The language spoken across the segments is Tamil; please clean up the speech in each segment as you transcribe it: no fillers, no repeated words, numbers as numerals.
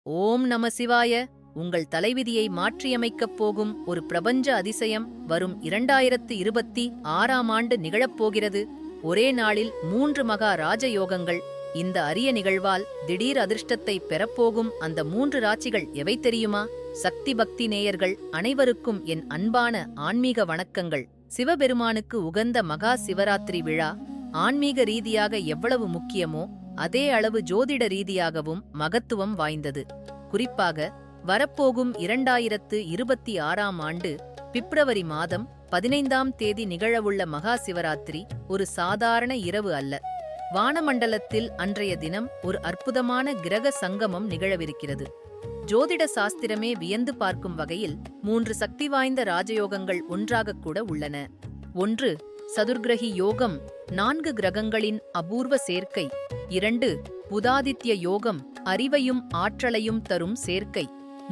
ஓம் நம சிவாய. உங்கள் தலைவிதியை மாற்றியமைக்கப் போகும் ஒரு பிரபஞ்ச அதிசயம் வரும் 2026ஆம் ஆண்டு நிகழப்போகிறது. ஒரே நாளில் 3 மகா ராஜயோகங்கள். இந்த அரிய நிகழ்வால் திடீர் அதிர்ஷ்டத்தை பெறப்போகும் அந்த 3 ராசிகள் எவை தெரியுமா? சக்தி பக்தி நேயர்கள் அனைவருக்கும் என் அன்பான ஆன்மீக வணக்கங்கள். சிவபெருமானுக்கு உகந்த மகா சிவராத்திரி விழா ஆன்மீக ரீதியாக எவ்வளவு முக்கியமோ அதே அளவு ஜோதிட ரீதியாகவும் மகத்துவம் வாய்ந்தது. குறிப்பாக வரப்போகும் 2026ஆம் ஆண்டு பிப்ரவரி மாதம் 15ஆம் தேதி நிகழவுள்ள மகா சிவராத்திரி ஒரு சாதாரண இரவு அல்ல. வானமண்டலத்தில் அன்றைய தினம் ஒரு அற்புதமான கிரக சங்கமம் நிகழவிருக்கிறது. ஜோதிட சாஸ்திரமே வியந்து பார்க்கும் வகையில் 3 சக்தி வாய்ந்த ராஜயோகங்கள் ஒன்றாக கூட உள்ளன. 1. சதுர்கிரகி யோகம், 4 கிரகங்களின் அபூர்வ சேர்க்கை. 2. புதாதித்ய யோகம், அறிவையும் ஆற்றலையும் தரும் சேர்க்கை.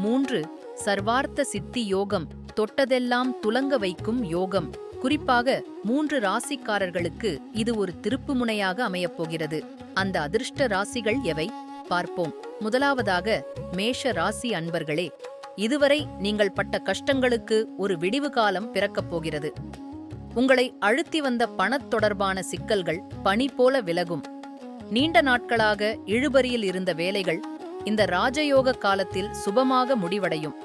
3. சர்வார்த்த சித்தி யோகம், தொட்டதெல்லாம் துலங்க வைக்கும் யோகம். குறிப்பாக 3 ராசிக்காரர்களுக்கு இது ஒரு திருப்புமுனையாக அமையப்போகிறது. அந்த அதிர்ஷ்ட ராசிகள் எவை பார்ப்போம். முதலாவதாக மேஷ ராசி அன்பர்களே, இதுவரை நீங்கள் பட்ட கஷ்டங்களுக்கு ஒரு விடிவு காலம் பிறக்கப் போகிறது. உங்களை அழுத்தி வந்த பணத் தொடர்பான சிக்கல்கள் பனி போல விலகும். நீண்ட நாட்களாக இழுபறியில் இருந்த வேலைகள் இந்த ராஜயோக காலத்தில் சுபமாக முடிவடையும்.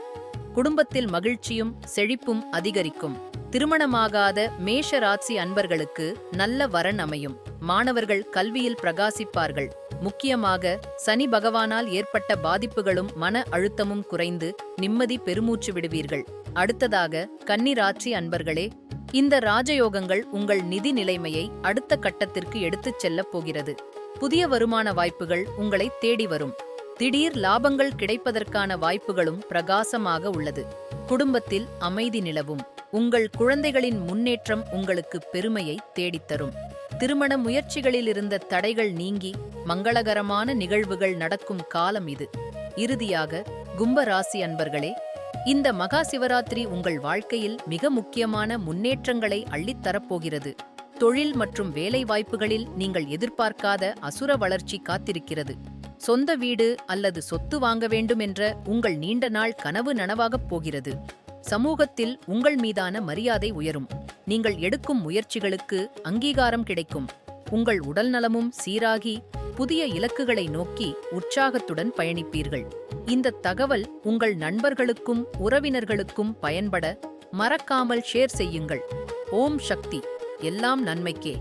குடும்பத்தில் மகிழ்ச்சியும் செழிப்பும் அதிகரிக்கும். திருமணமாகாத மேஷ ராசி அன்பர்களுக்கு நல்ல வரன் அமையும். மாணவர்கள் கல்வியில் பிரகாசிப்பார்கள். முக்கியமாக சனி பகவானால் ஏற்பட்ட பாதிப்புகளும் மன அழுத்தமும் குறைந்து நிம்மதி பெருமூச்சு விடுவீர்கள். அடுத்ததாக கன்னி ராசி அன்பர்களே, இந்த ராஜயோகங்கள் உங்கள் நிதி நிலைமையை அடுத்த கட்டத்திற்கு எடுத்துச் செல்லப் போகிறது. புதிய வருமான வாய்ப்புகள் உங்களை தேடி வரும். திடீர் லாபங்கள் கிடைப்பதற்கான வாய்ப்புகளும் பிரகாசமாக உள்ளது. குடும்பத்தில் அமைதி நிலவும். உங்கள் குழந்தைகளின் முன்னேற்றம் உங்களுக்கு பெருமையை தேடித்தரும். திருமண முயற்சிகளில் இருந்த தடைகள் நீங்கி மங்களகரமான நிகழ்வுகள் நடக்கும் காலம் இது. இறுதியாக கும்ப ராசி அன்பர்களே, இந்த மகா சிவராத்திரி உங்கள் வாழ்க்கையில் மிக முக்கியமான முன்னேற்றங்களை அள்ளித்தரப்போகிறது. தொழில் மற்றும் வேலை வாய்ப்புகளில் நீங்கள் எதிர்பார்க்காத அசுர வளர்ச்சி காத்திருக்கிறது. சொந்த வீடு அல்லது சொத்து வாங்க வேண்டும் என்ற உங்கள் நீண்ட நாள் கனவு நனவாகப் போகிறது. சமூகத்தில் உங்கள் மீதான மரியாதை உயரும். நீங்கள் எடுக்கும் முயற்சிகளுக்கு அங்கீகாரம் கிடைக்கும். உங்கள் உடல் நலமும் சீராகி புதிய இலக்குகளை நோக்கி உற்சாகத்துடன் பயணிப்பீர்கள். இந்த தகவல் உங்கள் நண்பர்களுக்கும் உறவினர்களுக்கும் பயன்பட மறக்காமல் ஷேர் செய்யுங்கள். ஓம் சக்தி. எல்லாம் நன்மைக்கே.